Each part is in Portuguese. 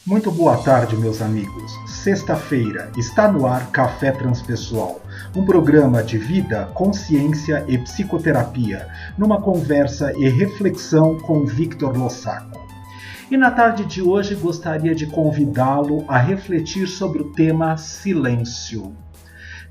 Muito boa tarde, meus amigos. Sexta-feira está no ar Café Transpessoal, um programa de vida, consciência e psicoterapia, numa conversa e reflexão com Victor Lossaco. E na tarde de hoje gostaria de convidá-lo a refletir sobre o tema silêncio.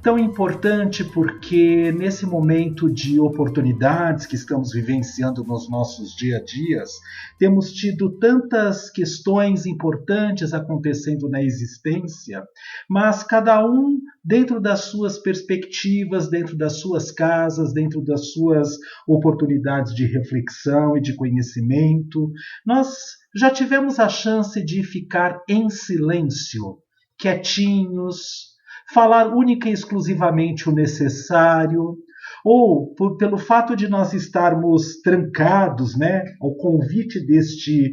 Tão importante porque nesse momento de oportunidades que estamos vivenciando nos nossos dia a dias, temos tido tantas questões importantes acontecendo na existência, mas cada um dentro das suas perspectivas, dentro das suas casas, dentro das suas oportunidades de reflexão e de conhecimento, nós já tivemos a chance de ficar em silêncio, quietinhos, falar única e exclusivamente o necessário, ou pelo fato de nós estarmos trancados, ao convite deste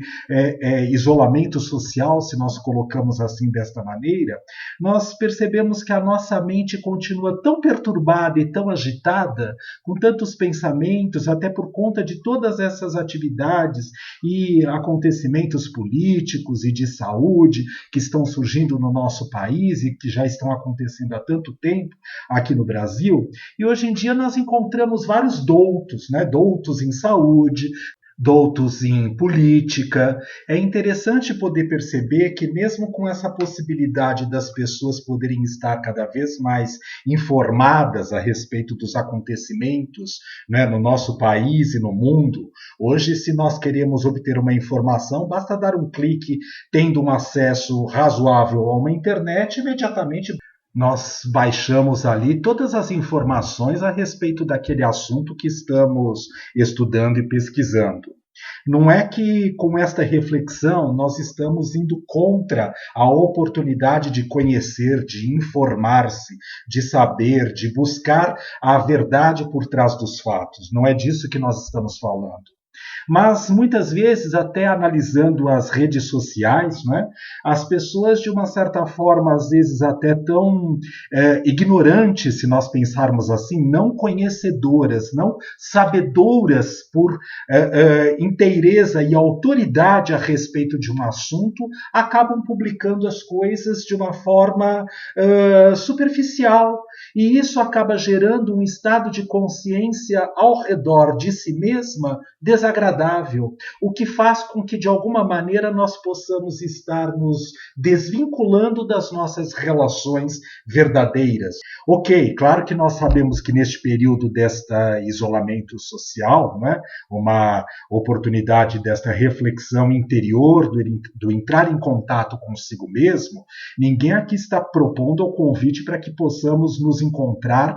isolamento social, se nós colocamos assim desta maneira, nós percebemos que a nossa mente continua tão perturbada e tão agitada, com tantos pensamentos, até por conta de todas essas atividades e acontecimentos políticos e de saúde que estão surgindo no nosso país e que já estão acontecendo há tanto tempo aqui no Brasil, e hoje em dia nós encontramos vários doutos, doutos em saúde, doutos em política. É interessante poder perceber que mesmo com essa possibilidade das pessoas poderem estar cada vez mais informadas a respeito dos acontecimentos, no nosso país e no mundo, hoje se nós queremos obter uma informação, basta dar um clique, tendo um acesso razoável a uma internet, imediatamente nós baixamos ali todas as informações a respeito daquele assunto que estamos estudando e pesquisando. Não é que com esta reflexão nós estamos indo contra a oportunidade de conhecer, de informar-se, de saber, de buscar a verdade por trás dos fatos. Não é disso que nós estamos falando. Mas muitas vezes, até analisando as redes sociais, as pessoas de uma certa forma, às vezes até tão ignorantes, se nós pensarmos assim, não conhecedoras, não sabedoras por inteireza e autoridade a respeito de um assunto, acabam publicando as coisas de uma forma superficial. E isso acaba gerando um estado de consciência ao redor de si mesma desagradável, o que faz com que, de alguma maneira, nós possamos estar nos desvinculando das nossas relações verdadeiras. Ok, claro que nós sabemos que neste período deste isolamento social, uma oportunidade desta reflexão interior, do entrar em contato consigo mesmo, ninguém aqui está propondo o convite para que possamos nos encontrar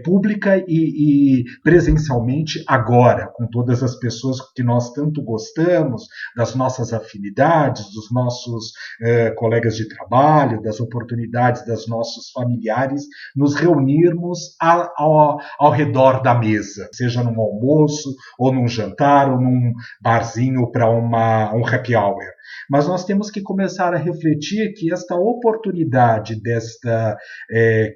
pública e presencialmente agora, com todas as pessoas que nós tanto gostamos, das nossas afinidades, dos nossos colegas de trabalho, das oportunidades dos nossos familiares, nos reunirmos ao redor da mesa, seja num almoço, ou num jantar, ou num barzinho para um happy hour. Mas nós temos que começar a refletir que esta oportunidade desta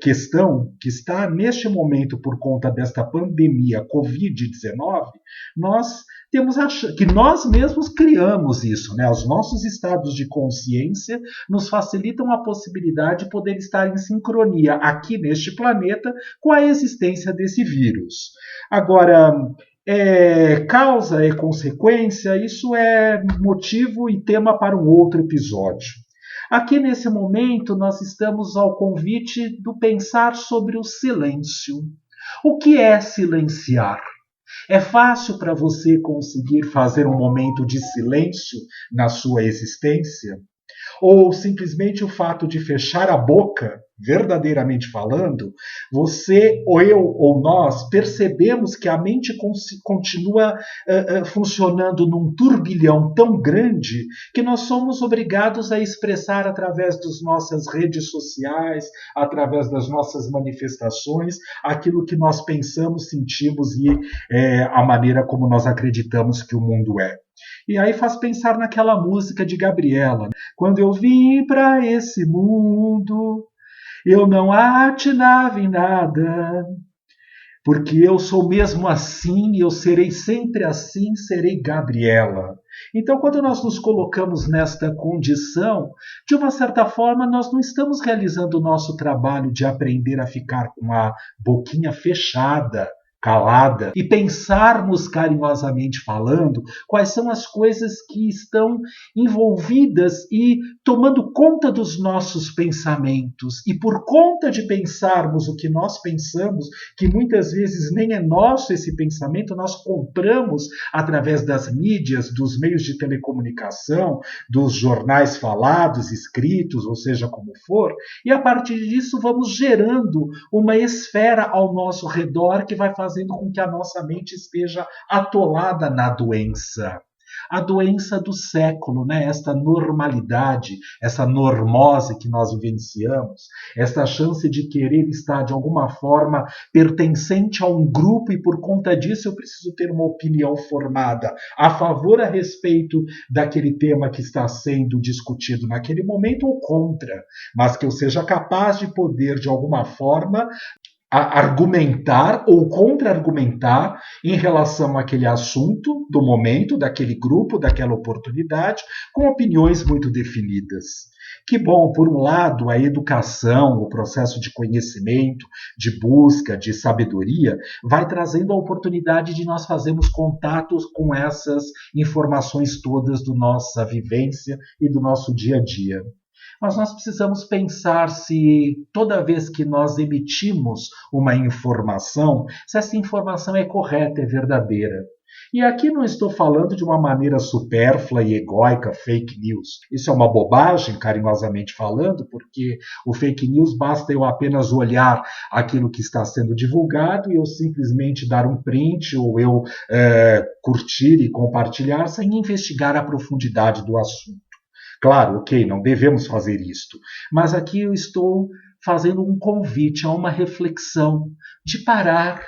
questão que está neste momento por conta desta pandemia Covid-19, nós temos que nós mesmos criamos isso, Os nossos estados de consciência nos facilitam a possibilidade de poder estar em sincronia aqui neste planeta com a existência desse vírus. Agora, causa e consequência, isso é motivo e tema para um outro episódio. Aqui nesse momento nós estamos ao convite do pensar sobre o silêncio. O que é silenciar? É fácil para você conseguir fazer um momento de silêncio na sua existência? Ou simplesmente o fato de fechar a boca, verdadeiramente falando, você, ou eu, ou nós, percebemos que a mente continua funcionando num turbilhão tão grande que nós somos obrigados a expressar através das nossas redes sociais, através das nossas manifestações, aquilo que nós pensamos, sentimos e a maneira como nós acreditamos que o mundo é. E aí faz pensar naquela música de Gabriela. Quando eu vim para esse mundo, eu não atinava em nada, porque eu sou mesmo assim, eu serei sempre assim, serei Gabriela. Então, quando nós nos colocamos nesta condição, de uma certa forma, nós não estamos realizando o nosso trabalho de aprender a ficar com a boquinha fechada, calada, e pensarmos carinhosamente falando quais são as coisas que estão envolvidas e tomando conta dos nossos pensamentos. E por conta de pensarmos o que nós pensamos, que muitas vezes nem é nosso esse pensamento, nós compramos através das mídias, dos meios de telecomunicação, dos jornais falados, escritos, ou seja como for, e a partir disso vamos gerando uma esfera ao nosso redor que vai fazendo com que a nossa mente esteja atolada na doença. A doença do século, né? Esta normalidade, essa normose que nós vivenciamos, esta chance de querer estar de alguma forma pertencente a um grupo e por conta disso eu preciso ter uma opinião formada a favor a respeito daquele tema que está sendo discutido naquele momento ou contra, mas que eu seja capaz de poder de alguma forma argumentar ou contra-argumentar em relação àquele assunto do momento, daquele grupo, daquela oportunidade, com opiniões muito definidas. Que bom, por um lado, a educação, o processo de conhecimento, de busca, de sabedoria, vai trazendo a oportunidade de nós fazermos contatos com essas informações todas da nossa vivência e do nosso dia a dia. Mas nós precisamos pensar se toda vez que nós emitimos uma informação, se essa informação é correta, é verdadeira. E aqui não estou falando de uma maneira supérflua e egóica, fake news. Isso é uma bobagem, carinhosamente falando, porque o fake news basta eu apenas olhar aquilo que está sendo divulgado e eu simplesmente dar um print ou eu curtir e compartilhar sem investigar a profundidade do assunto. Claro, ok, não devemos fazer isto, mas aqui eu estou fazendo um convite a uma reflexão de parar,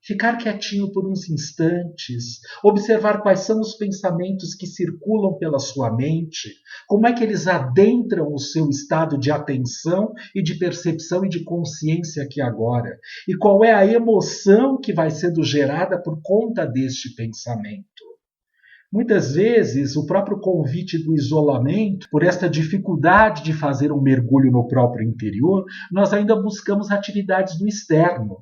ficar quietinho por uns instantes, observar quais são os pensamentos que circulam pela sua mente, como é que eles adentram o seu estado de atenção e de percepção e de consciência aqui agora, e qual é a emoção que vai sendo gerada por conta deste pensamento. Muitas vezes, o próprio convite do isolamento, por esta dificuldade de fazer um mergulho no próprio interior, nós ainda buscamos atividades do externo.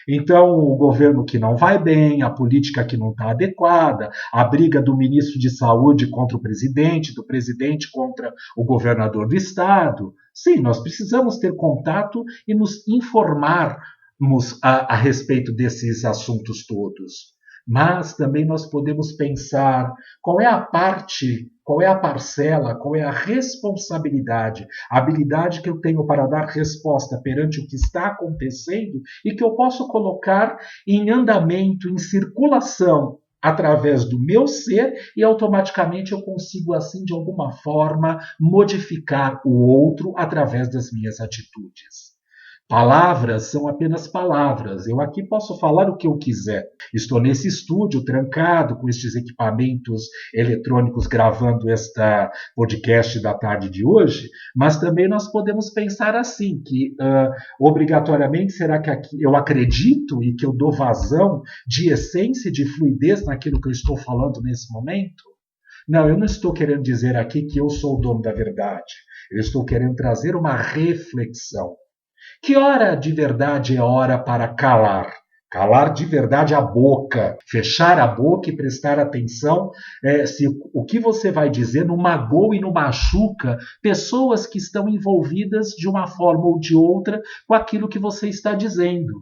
Então, o governo que não vai bem, a política que não está adequada, a briga do ministro de Saúde contra o presidente, do presidente contra o governador do estado. Sim, nós precisamos ter contato e nos informarmos a respeito desses assuntos todos. Mas também nós podemos pensar qual é a parte, qual é a parcela, qual é a responsabilidade, a habilidade que eu tenho para dar resposta perante o que está acontecendo e que eu posso colocar em andamento, em circulação, através do meu ser e automaticamente eu consigo assim de alguma forma modificar o outro através das minhas atitudes. Palavras são apenas palavras. Eu aqui posso falar o que eu quiser. Estou nesse estúdio trancado com estes equipamentos eletrônicos gravando esta podcast da tarde de hoje, mas também nós podemos pensar assim, que obrigatoriamente será que aqui eu acredito e que eu dou vazão de essência e de fluidez naquilo que eu estou falando nesse momento? Não, eu não estou querendo dizer aqui que eu sou o dono da verdade. Eu estou querendo trazer uma reflexão. Que hora de verdade é hora para calar? Calar de verdade a boca, fechar a boca e prestar atenção se o que você vai dizer não magoa e não machuca pessoas que estão envolvidas de uma forma ou de outra com aquilo que você está dizendo.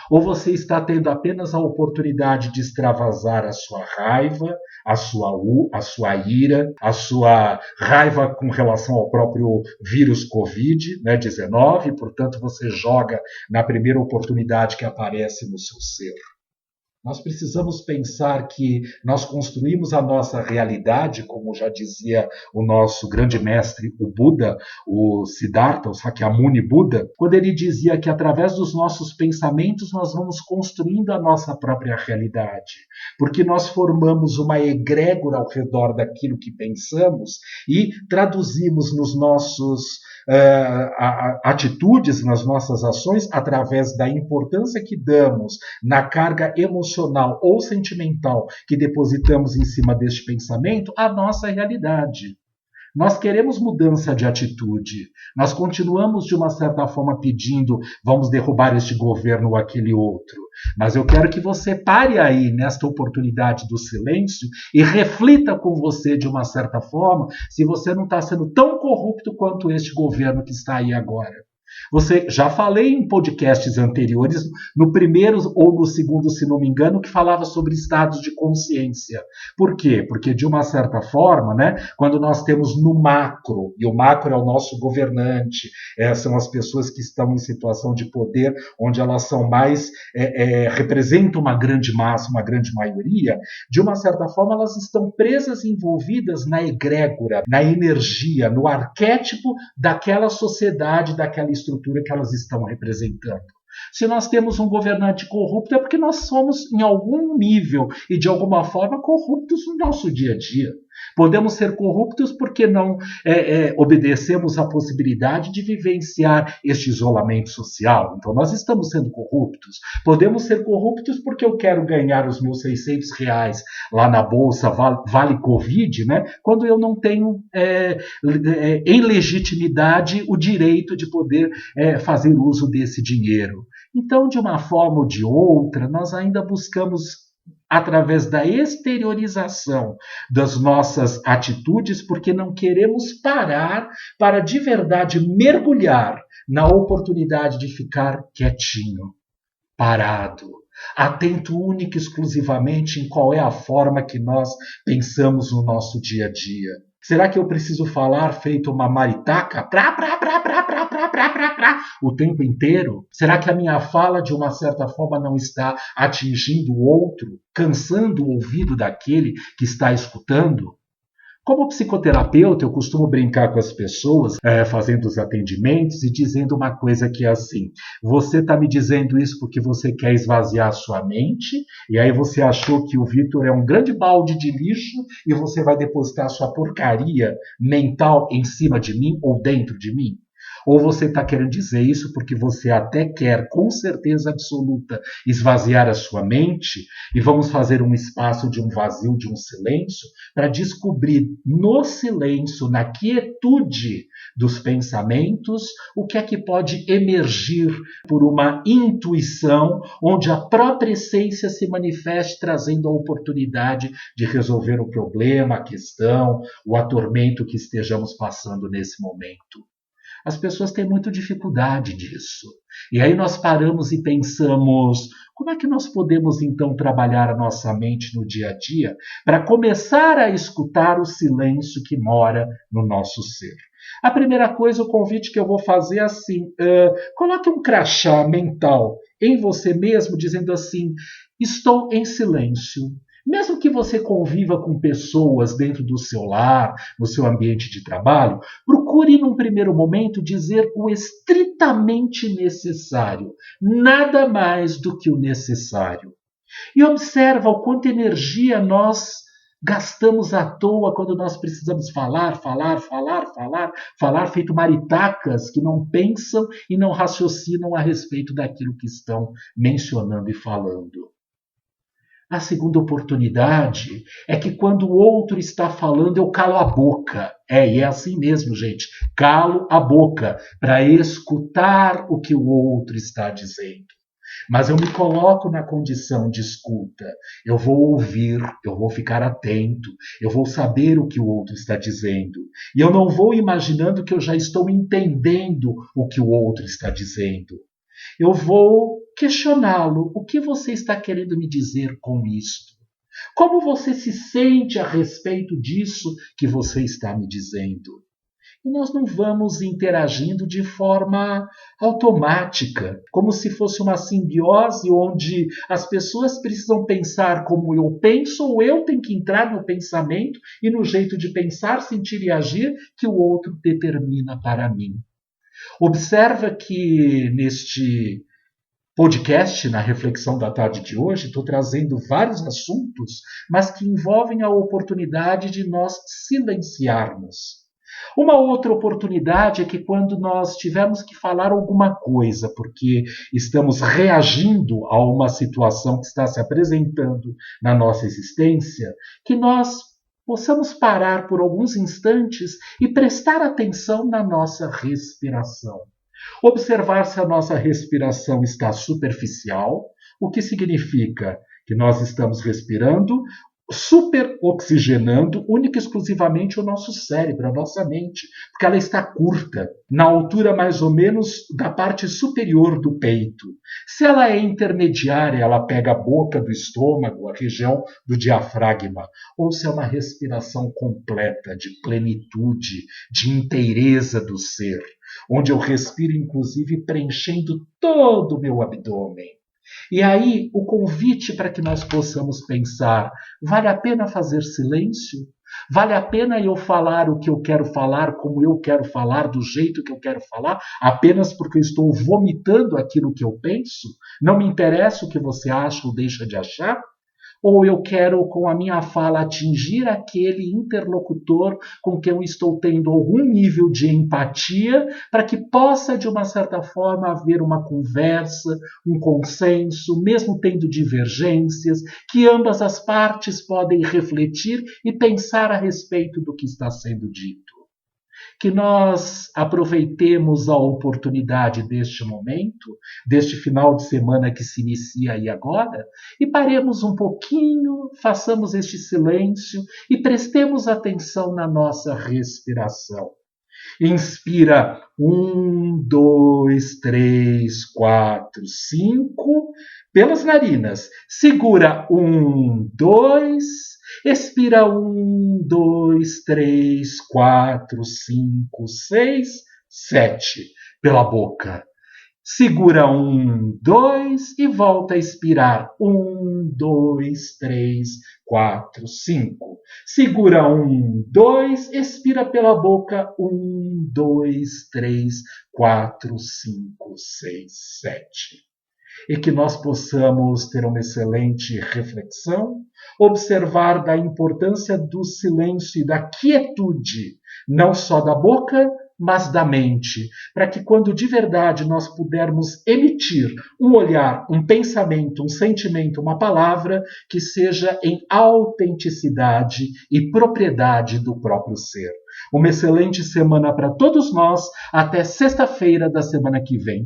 Ou você está tendo apenas a oportunidade de extravasar a sua raiva, a sua ira, a sua raiva com relação ao próprio vírus Covid-19, portanto você joga na primeira oportunidade que aparece no seu ser. Nós precisamos pensar que nós construímos a nossa realidade, como já dizia o nosso grande mestre, o Buda, o Siddhartha, o Sakyamuni Buda, quando ele dizia que através dos nossos pensamentos nós vamos construindo a nossa própria realidade, porque nós formamos uma egrégora ao redor daquilo que pensamos e traduzimos nos nossos atitudes, nas nossas ações, através da importância que damos na carga emocional emocional ou sentimental que depositamos em cima deste pensamento a nossa realidade. Nós queremos mudança de atitude. Nós continuamos, de uma certa forma, pedindo vamos derrubar este governo ou aquele outro. Mas eu quero que você pare aí, nesta oportunidade do silêncio, e reflita com você, de uma certa forma, se você não está sendo tão corrupto quanto este governo que está aí agora. Já falei em podcasts anteriores, no primeiro ou no segundo, se não me engano, que falava sobre estados de consciência. Por quê? Porque, de uma certa forma, quando nós temos no macro, e o macro é o nosso governante, são as pessoas que estão em situação de poder, onde elas são mais, representam uma grande massa, uma grande maioria, de uma certa forma elas estão presas e envolvidas na egrégora, na energia, no arquétipo daquela sociedade, daquela estrutura que elas estão representando. Se nós temos um governante corrupto, é porque nós somos, em algum nível e de alguma forma, corruptos no nosso dia a dia. Podemos ser corruptos porque não obedecemos à possibilidade de vivenciar este isolamento social. Então, nós estamos sendo corruptos. Podemos ser corruptos porque eu quero ganhar os meus R$600 lá na Bolsa Vale Covid, quando eu não tenho, em legitimidade, o direito de poder fazer uso desse dinheiro. Então, de uma forma ou de outra, nós ainda buscamos, através da exteriorização das nossas atitudes, porque não queremos parar para de verdade mergulhar na oportunidade de ficar quietinho, parado, atento única e exclusivamente em qual é a forma que nós pensamos no nosso dia a dia. Será que eu preciso falar feito uma maritaca? O tempo inteiro? Será que a minha fala, de uma certa forma, não está atingindo o outro, cansando o ouvido daquele que está escutando? Como psicoterapeuta, eu costumo brincar com as pessoas, fazendo os atendimentos e dizendo uma coisa que é assim: você está me dizendo isso porque você quer esvaziar a sua mente, e aí você achou que o Vitor é um grande balde de lixo e você vai depositar a sua porcaria mental em cima de mim ou dentro de mim? Ou você está querendo dizer isso porque você até quer, com certeza absoluta, esvaziar a sua mente, e vamos fazer um espaço de um vazio, de um silêncio, para descobrir no silêncio, na quietude dos pensamentos, o que é que pode emergir por uma intuição, onde a própria essência se manifeste, trazendo a oportunidade de resolver o problema, a questão, o atormento que estejamos passando nesse momento. As pessoas têm muita dificuldade disso. E aí nós paramos e pensamos, como é que nós podemos então trabalhar a nossa mente no dia a dia para começar a escutar o silêncio que mora no nosso ser? A primeira coisa, o convite que eu vou fazer é assim, coloque um crachá mental em você mesmo, dizendo assim: estou em silêncio. Mesmo que você conviva com pessoas dentro do seu lar, no seu ambiente de trabalho, procure, num primeiro momento, dizer o estritamente necessário, nada mais do que o necessário. E observa o quanto energia nós gastamos à toa quando nós precisamos falar, feito maritacas que não pensam e não raciocinam a respeito daquilo que estão mencionando e falando. A segunda oportunidade é que quando o outro está falando, eu calo a boca. E é assim mesmo, gente. Calo a boca para escutar o que o outro está dizendo. Mas eu me coloco na condição de escuta. Eu vou ouvir, eu vou ficar atento, eu vou saber o que o outro está dizendo. E eu não vou imaginando que eu já estou entendendo o que o outro está dizendo. Eu vou questioná-lo. O que você está querendo me dizer com isto? Como você se sente a respeito disso que você está me dizendo? E nós não vamos interagindo de forma automática, como se fosse uma simbiose onde as pessoas precisam pensar como eu penso, ou eu tenho que entrar no pensamento e no jeito de pensar, sentir e agir que o outro determina para mim. Observa que neste podcast, na reflexão da tarde de hoje, estou trazendo vários assuntos, mas que envolvem a oportunidade de nós silenciarmos. Uma outra oportunidade é que quando nós tivermos que falar alguma coisa, porque estamos reagindo a uma situação que está se apresentando na nossa existência, que nós possamos parar por alguns instantes e prestar atenção na nossa respiração. Observar se a nossa respiração está superficial, o que significa que nós estamos respirando, superoxigenando única e exclusivamente o nosso cérebro, a nossa mente, porque ela está curta, na altura mais ou menos da parte superior do peito. Se ela é intermediária, ela pega a boca do estômago, a região do diafragma, ou se é uma respiração completa, de plenitude, de inteireza do ser, onde eu respiro inclusive preenchendo todo o meu abdômen. E aí, o convite para que nós possamos pensar: vale a pena fazer silêncio? Vale a pena eu falar o que eu quero falar, como eu quero falar, do jeito que eu quero falar, apenas porque eu estou vomitando aquilo que eu penso? Não me interessa o que você acha ou deixa de achar? Ou eu quero, com a minha fala, atingir aquele interlocutor com quem eu estou tendo algum nível de empatia, para que possa, de uma certa forma, haver uma conversa, um consenso, mesmo tendo divergências, que ambas as partes podem refletir e pensar a respeito do que está sendo dito. Que nós aproveitemos a oportunidade deste momento, deste final de semana que se inicia aí agora, e paremos um pouquinho, façamos este silêncio e prestemos atenção na nossa respiração. Inspira 1, 2, 3, 4, 5 pelas narinas. Segura 1, 2. Expira 1, 2, 3, 4, 5, 6, 7 pela boca. Segura 1, 2 e volta a expirar. 1, 2, 3, 4, 5. Segura 1, 2, expira pela boca. 1, 2, 3, 4, 5, 6, 7. E que nós possamos ter uma excelente reflexão, observar da importância do silêncio e da quietude, não só da boca, mas da mente, para que quando de verdade nós pudermos emitir um olhar, um pensamento, um sentimento, uma palavra, que seja em autenticidade e propriedade do próprio ser. Uma excelente semana para todos nós, até sexta-feira da semana que vem.